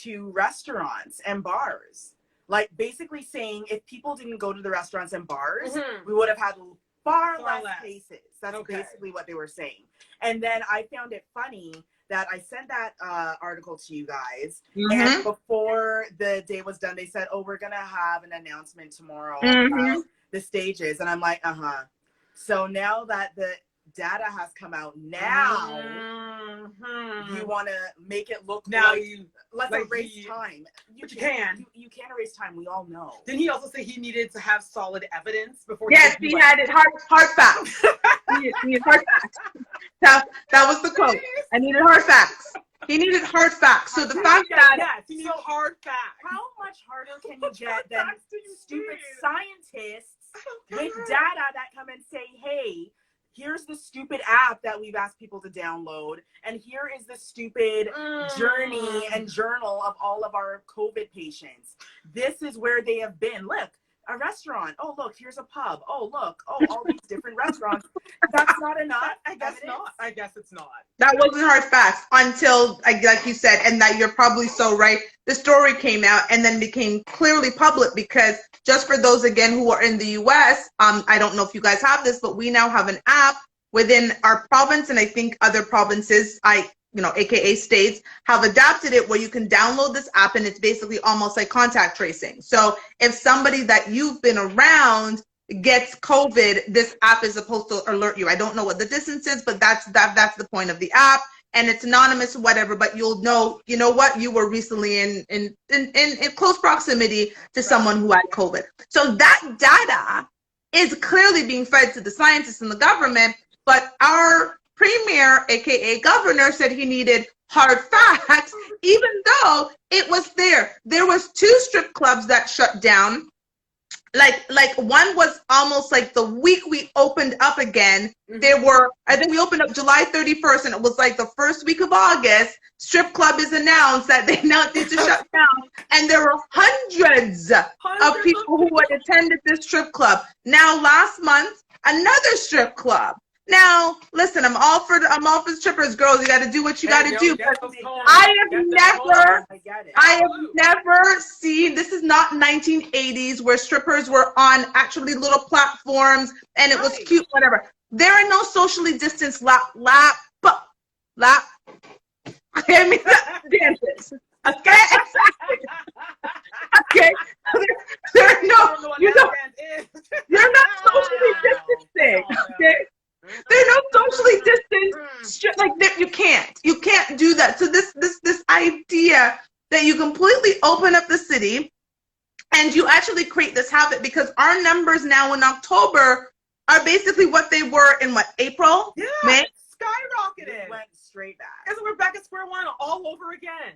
to restaurants and bars. Like, basically saying if people didn't go to the restaurants and bars, we would have had far less cases. That's basically what they were saying. And then I found it funny that I sent that article to you guys, and before the day was done, they said, we're going to have an announcement tomorrow about the stages. And I'm like, So now that the data has come out, now you want to make it look let's erase time. You can't erase time. We all know. Didn't he also say he needed to have solid evidence before? Yes, he had it. Hard facts. he needed hard facts. That was the quote. I needed hard facts. He needed hard facts. So the fact that he needed hard facts. How much harder can you get than stupid scientists with data that come and say, hey, here's the stupid app that we've asked people to download, and here is the stupid journey and journal of all of our COVID patients. This is where they have been. Look, a restaurant. Oh, look, here's a pub. Oh, look. Oh, all these different restaurants. That's not enough. I guess not. I guess it's not. That wasn't hard facts until, like you said, and that you're probably so right, the story came out and then became clearly public, because just for those, again, who are in the U.S., I don't know if you guys have this, but we now have an app within our province, and I think other provinces, AKA states, have adapted it where you can download this app, and it's basically almost like contact tracing. So if somebody that you've been around gets COVID, this app is supposed to alert you. I don't know what the distance is, but that's the point of the app. And it's anonymous, whatever, but you'll know, you were recently in close proximity to someone who had COVID. So that data is clearly being fed to the scientists and the government, but our premier, aka governor, said he needed hard facts, even though it was there. There was 2 strip clubs that shut down. Like one was almost like the week we opened up again. There were, I think we opened up July 31st, and it was like the first week of August. Strip club is announced that they now need to shut down, and there were hundreds of people who had attended this strip club. Now last month, another strip club. Now listen, I'm all for strippers, girls. You got to do what you got to do. But I have never seen. This is not 1980s where strippers were on actually little platforms and it was cute, whatever. There are no socially distanced lap. I mean, dances. Okay. Okay. There are no. You're not socially distancing. Okay. They're not socially distanced. Like you can't do that. So this idea that you completely open up the city and you actually create this habit, because our numbers now in October are basically what they were in April, May. Skyrocketed. It went straight back. And so we're back at square one all over again.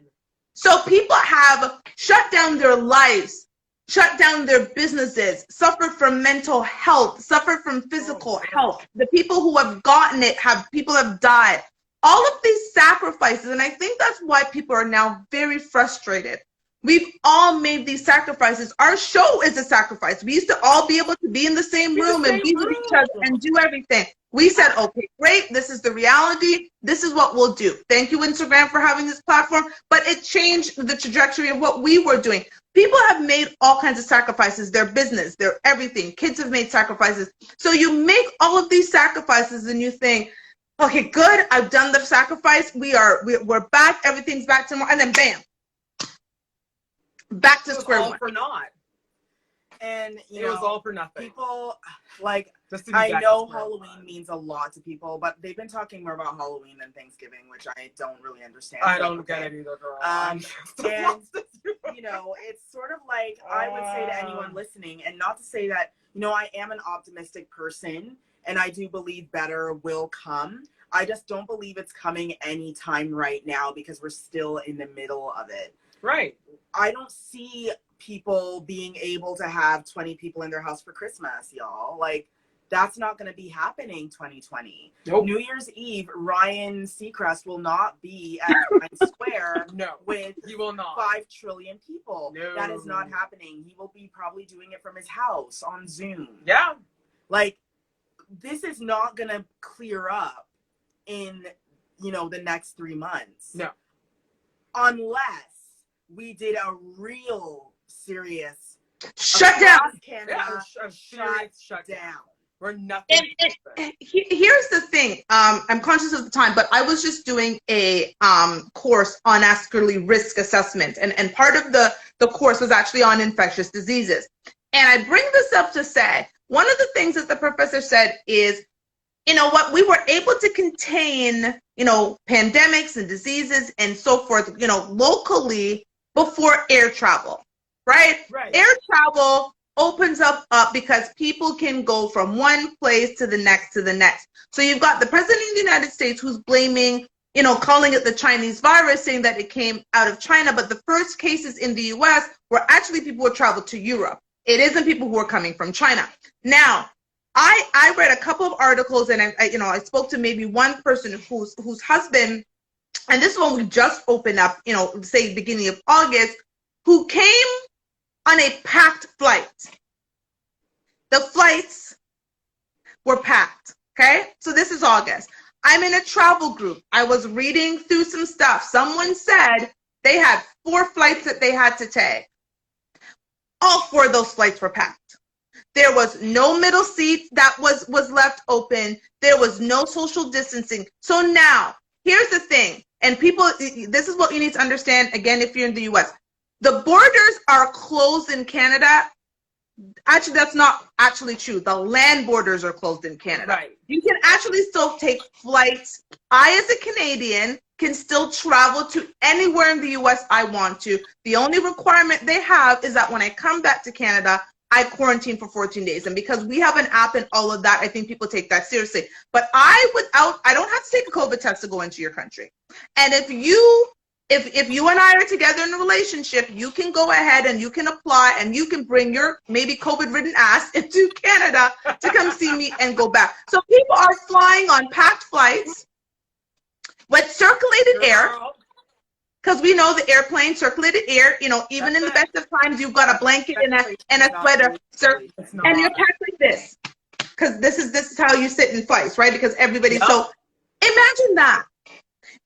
So people have shut down their lives, shut down their businesses, suffered from mental health, suffered from physical health. The people who have gotten it people have died. All of these sacrifices, and I think that's why people are now very frustrated. We've all made these sacrifices. Our show is a sacrifice. We used to all be able to be in the same room and be with each other and do everything. We said, okay, great. This is the reality. This is what we'll do. Thank you, Instagram, for having this platform. But it changed the trajectory of what we were doing. People have made all kinds of sacrifices. Their business, their everything. Kids have made sacrifices. So you make all of these sacrifices and you think, okay, good. I've done the sacrifice. We're back. Everything's back to normal. And then bam. Back to square one. All for naught. And it was all for nothing. People, like, I know Halloween means a lot to people, but they've been talking more about Halloween than Thanksgiving, which I don't really understand. I don't get it either, girl. And it's sort of like, I would say to anyone listening, and not to say that, I am an optimistic person and I do believe better will come. I just don't believe it's coming anytime right now because we're still in the middle of it. Right. I don't see people being able to have 20 people in their house for Christmas, y'all. Like, that's not going to be happening 2020. Nope. New Year's Eve, Ryan Seacrest will not be at Times Square with he will not. 5 trillion people. No. That is not happening. He will be probably doing it from his house on Zoom. Yeah. Like, this is not going to clear up in, the next 3 months. No. Unless we did a real serious shutdown. Canada shut down. We're nothing. And here's the thing. I'm conscious of the time, but I was just doing a course on Askerly risk assessment, and part of the course was actually on infectious diseases. And I bring this up to say, one of the things that the professor said is, what we were able to contain, pandemics and diseases and so forth, locally before air travel, right? Air travel opens up because people can go from one place to the next to the next. So you've got the president of the United States who's blaming, calling it the Chinese virus, saying that it came out of China, but the first cases in the US were actually people who traveled to Europe. It isn't people who are coming from China. Now, I read a couple of articles, and I spoke to maybe one person whose husband, and this one we just opened up, say beginning of August, who came on a packed flight. The flights were packed, okay? So this is August. I'm in a travel group. I was reading through some stuff. Someone said they had 4 flights that they had to take. All 4 of those flights were packed. There was no middle seat that was left open. There was no social distancing. So now, here's the thing. And people, this is what you need to understand, again, if you're in the US. The borders are closed in Canada. Actually, that's not actually true. The land borders are closed in Canada. Right. You can actually still take flights. I, as a Canadian, can still travel to anywhere in the US I want to. The only requirement they have is that when I come back to Canada, I quarantine for 14 days. And because we have an app and all of that, I think people take that seriously. But I don't have to take a COVID test to go into your country. And if you and I are together in a relationship, you can go ahead and you can apply and you can bring your maybe COVID-ridden ass into Canada to come see me and go back. So people are flying on packed flights with circulated air. Because we know the airplane, circulated air, you know, even in the best of times, you've got a blanket and a sweater, and you're packed like this. Because this is how you sit in flights, right? Because everybody, so imagine that.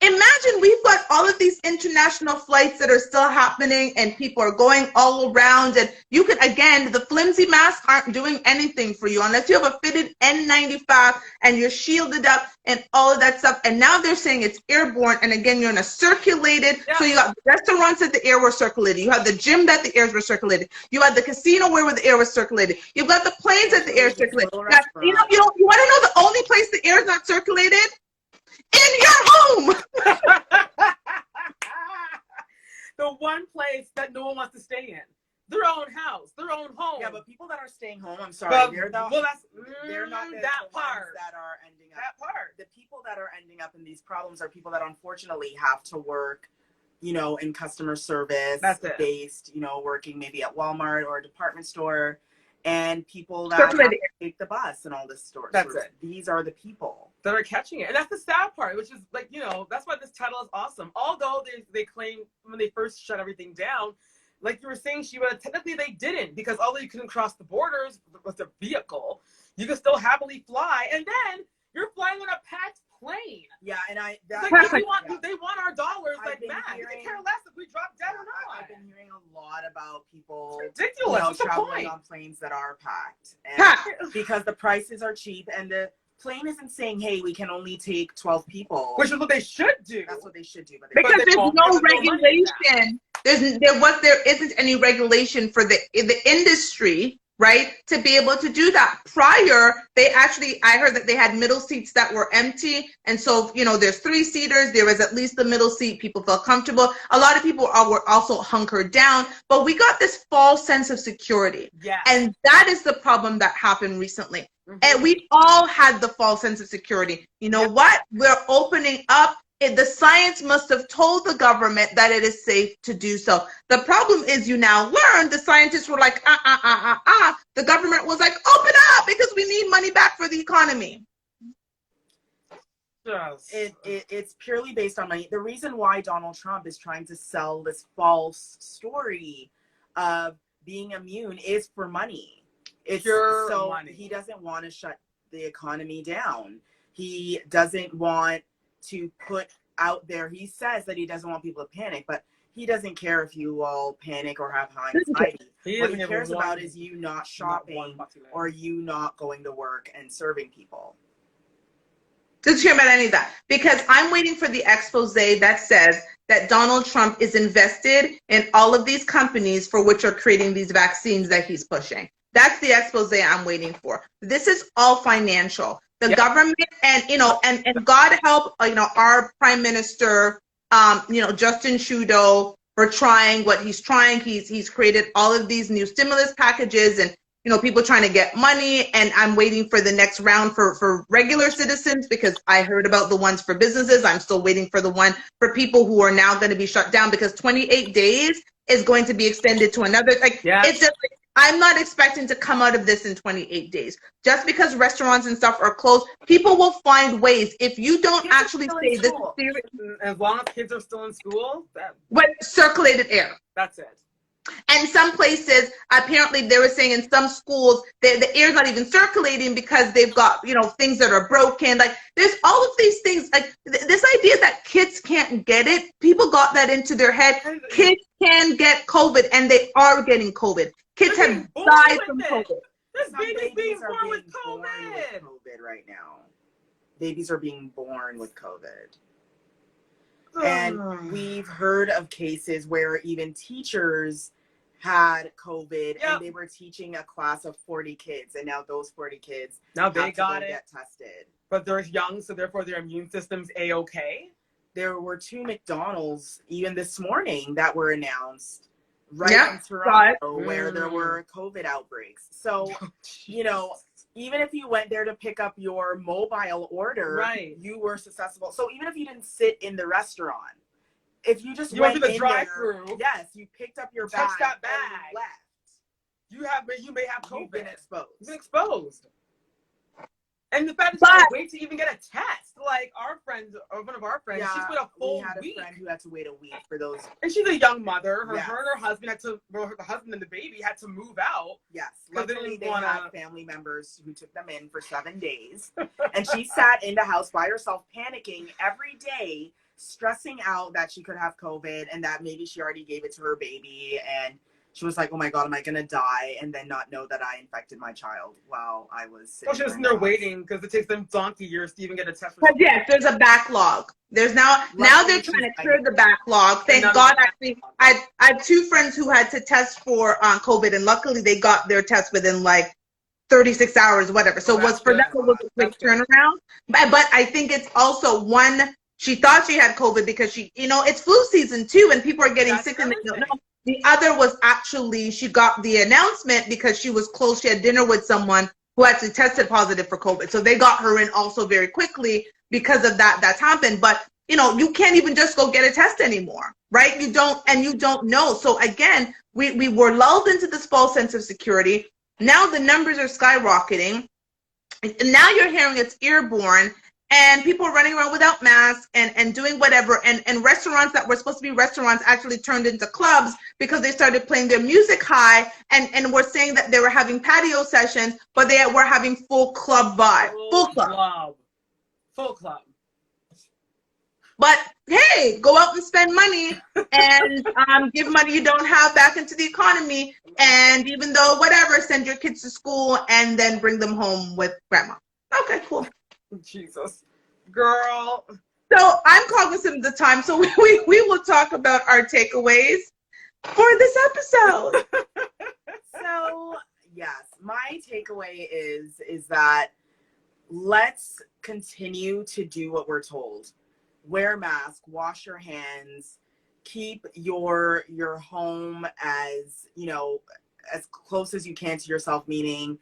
Imagine we've got all of these international flights that are still happening and people are going all around, and you can, again, the flimsy masks aren't doing anything for you unless you have a fitted N95 and you're shielded up and all of that stuff. And now they're saying it's airborne, and again, you're in a circulated, so you got restaurants that the air was circulated, you have the gym that the airs were circulated, you had the casino where the air was circulated, you've got the planes that the air circulated. Now, you want to know the only place the air is not circulated? In your home. The one place that no one wants to stay in. Their own house, their own home. Yeah, but people that are staying home, I'm sorry, they're not that part that are ending up. That part. The people that are ending up in these problems are people that unfortunately have to work, you know, in customer service based, you know, working maybe at Walmart or a department store, and people that have to take the bus and all this stuff. That's it. These are the people that are catching it. And that's the sad part, which is like, you know, that's why this title is awesome. Although they claim when they first shut everything down, like you were saying, Shiva, technically they didn't, because although you couldn't cross the borders with a vehicle, you could still happily fly. And then you're flying on a packed plane. Yeah, and they want our dollars like that. They care less if we drop dead or not. I've been hearing a lot about people, ridiculous. You know, What's traveling on planes that are packed, and because the prices are cheap, and the plane isn't saying, "Hey, we can only take 12 people," which is what they should do. That's what they should do, but because there's no regulation. There isn't any regulation for the industry, right, to be able to do that. Prior, I heard that they had middle seats that were empty. And so, you know, there's 3-seaters. There was at least the middle seat. People felt comfortable. A lot of people were also hunkered down. But we got this false sense of security. Yeah. And that is the problem that happened recently. And we all had the false sense of security. You know what? We're opening up. The science must have told the government that it is safe to do so. The problem is you now learn the scientists were like, The government was like, open up because we need money back for the economy. Yes. It's purely based on money. The reason why Donald Trump is trying to sell this false story of being immune is for money. It's so money. He doesn't want to shut the economy down. He doesn't want to put out there, he says that he doesn't want people to panic, but he doesn't care if you all panic or have high anxiety. What he cares about is you not shopping or you not going to work and serving people. Doesn't care about any of that, because I'm waiting for the expose that says that Donald Trump is invested in all of these companies for which are creating these vaccines that he's pushing. That's the expose I'm waiting for. This is all financial. The government and, you know, and God help, you know, our Prime Minister, you know, Justin Trudeau, for trying what he's trying. He's created all of these new stimulus packages and, you know, people trying to get money. And I'm waiting for the next round for regular citizens, because I heard about the ones for businesses. I'm still waiting for the one for people who are now going to be shut down, because 28 days is going to be extended to another. Like, it's just like, I'm not expecting to come out of this in 28 days. Just because restaurants and stuff are closed, people will find ways. If you don't actually say this is serious. As long as kids are still in school. With circulated air. That's it. And some places, apparently they were saying in some schools, the air's not even circulating because they've got, you know, things that are broken. Like, there's all of these things, like this idea that kids can't get it. People got that into their head. Kids can get COVID, and they are getting COVID. Kids have died from COVID. This baby's being born with COVID. Right now. Babies are being born with COVID. And we've heard of cases where even teachers had COVID and they were teaching a class of 40 kids, and now those 40 kids they got it, get tested. But they're young, so therefore their immune system's A-okay. There were 2 McDonald's even this morning that were announced right Yeah, in Toronto right. where there were COVID outbreaks. So, you know, even if you went there to pick up your mobile order, right, you were susceptible. So even if you didn't sit in the restaurant, if you just you went to the in drive-through, there, yes, you picked up your touched bag, that bag, and left. You may have COVID. You've been exposed. You've been exposed. And the fact that you had to wait to even get a test, like our friend, or one of our friends, she's wait a full week. We had a friend who had to wait a week for those. And she's a young mother. Her and her husband the husband and the baby had to move out. Yes. Luckily, they had family members who took them in for 7 days. And she sat in the house by herself, panicking every day, stressing out that she could have COVID and that maybe she already gave it to her baby. And she was like, oh my God, am I going to die? And then not know that I infected my child while I was sitting she was in there waiting because it takes them donkey years to even get a test. Yes, there's a backlog. There's now they're trying to clear the backlog. Thank God. Actually, I had 2 friends who had to test for COVID, and luckily they got their test within like 36 hours, whatever. So it was for them, it was a quick turnaround. But I think it's also one, she thought she had COVID because it's flu season too, and people are getting sick and they don't know. The other was actually, she got the announcement because she was close. She had dinner with someone who actually tested positive for COVID. So they got her in also very quickly because of that. That's happened. But, you can't even just go get a test anymore, right? You don't know. So again, we were lulled into this false sense of security. Now the numbers are skyrocketing. And now you're hearing it's airborne. And people are running around without masks and doing whatever. And restaurants that were supposed to be restaurants actually turned into clubs because they started playing their music high and were saying that they were having patio sessions, but they were having full club vibe. Full club. Full club. But hey, go out and spend money and give money you don't have back into the economy. And even though whatever, send your kids to school and then bring them home with grandma. Okay, cool. Jesus, girl. So I'm cognizant of the time, so we will talk about our takeaways for this episode. So yes, my takeaway is that let's continue to do what we're told. Wear a mask, wash your hands, keep your home as as close as you can to yourself, meaning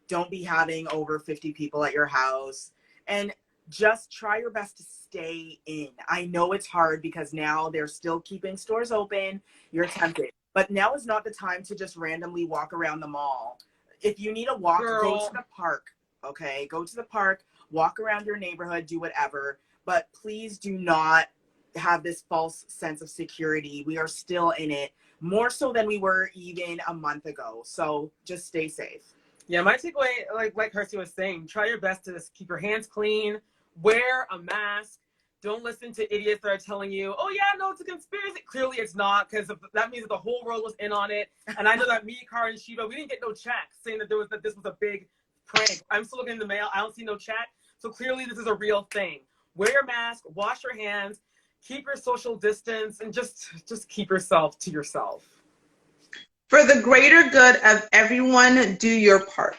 don't be having over 50 people at your house, and just try your best to stay in. I know it's hard because now they're still keeping stores open. You're tempted, but now is not the time to just randomly walk around the mall. If you need a walk, go to the park, okay? Go to the park, walk around your neighborhood, do whatever, but please do not have this false sense of security. We are still in it, more so than we were even a month ago. So just stay safe. Yeah, my takeaway, like Kirsty was saying, try your best to just keep your hands clean, wear a mask, don't listen to idiots that are telling you, oh yeah, no, it's a conspiracy. Clearly it's not, because that means that the whole world was in on it. And I know that me, Car, and Shiva, we didn't get no check saying that this was a big prank. I'm still looking in the mail. I don't see no check. So clearly this is a real thing. Wear your mask, wash your hands, keep your social distance, and just keep yourself to yourself. For the greater good of everyone, do your part,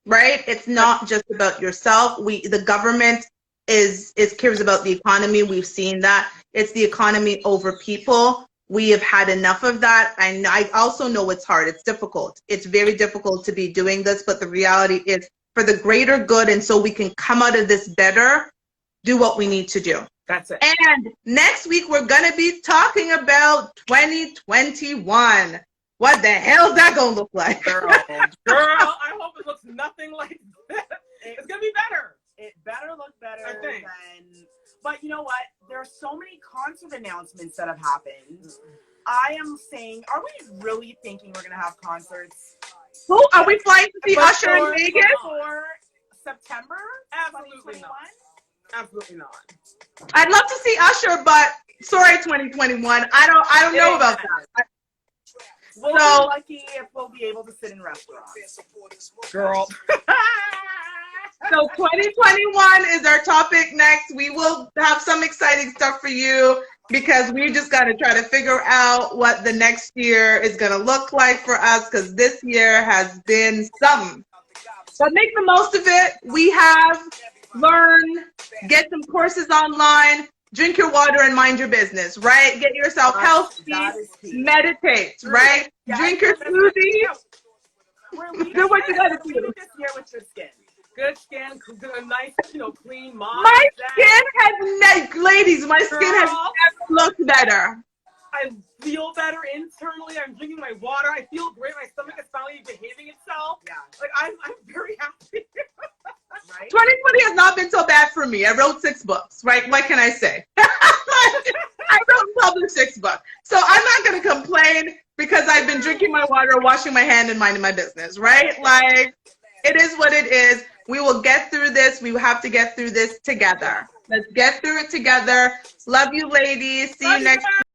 right? It's not just about yourself. The government cares about the economy. We've seen that. It's the economy over people. We have had enough of that. I also know it's hard. It's difficult. It's very difficult to be doing this, but the reality is for the greater good, and so we can come out of this better, do what we need to do. That's it. And next week, we're going to be talking about 2021. What the hell's that gonna look like? Girl, I hope it looks nothing like this. It's gonna be better. It better look better I think. But you know what? There are so many concert announcements that have happened. I am saying, are we really thinking we're gonna have concerts? Who are we flying to see Usher in Vegas? For September? Absolutely not. Absolutely not. I'd love to see Usher, but sorry, 2021. I don't know about that. We'll be lucky if we'll be able to sit in restaurants. Girl. So 2021 is our topic next. We will have some exciting stuff for you because we just got to try to figure out what the next year is going to look like for us, because this year has been something. But make the most of it. We have learned, get some courses online, drink your water and mind your business, right? Get yourself healthy, That is key. meditate, right? Yeah, Drink your smoothie. Do what you gotta do. This year with your skin. Good skin, a nice, clean mom. My skin has, ladies, my skin has never looked better. I feel better internally. I'm drinking my water. I feel great. My stomach is finally behaving itself. Yeah. Like, I'm very happy. Right? 2020 has not been so bad for me. I wrote 6 books, right? What can I say? I wrote and published 6 books. So I'm not going to complain because I've been drinking my water, washing my hand, and minding my business, right? Like, it is what it is. We will get through this. We have to get through this together. Let's get through it together. Love you, ladies. See you next week.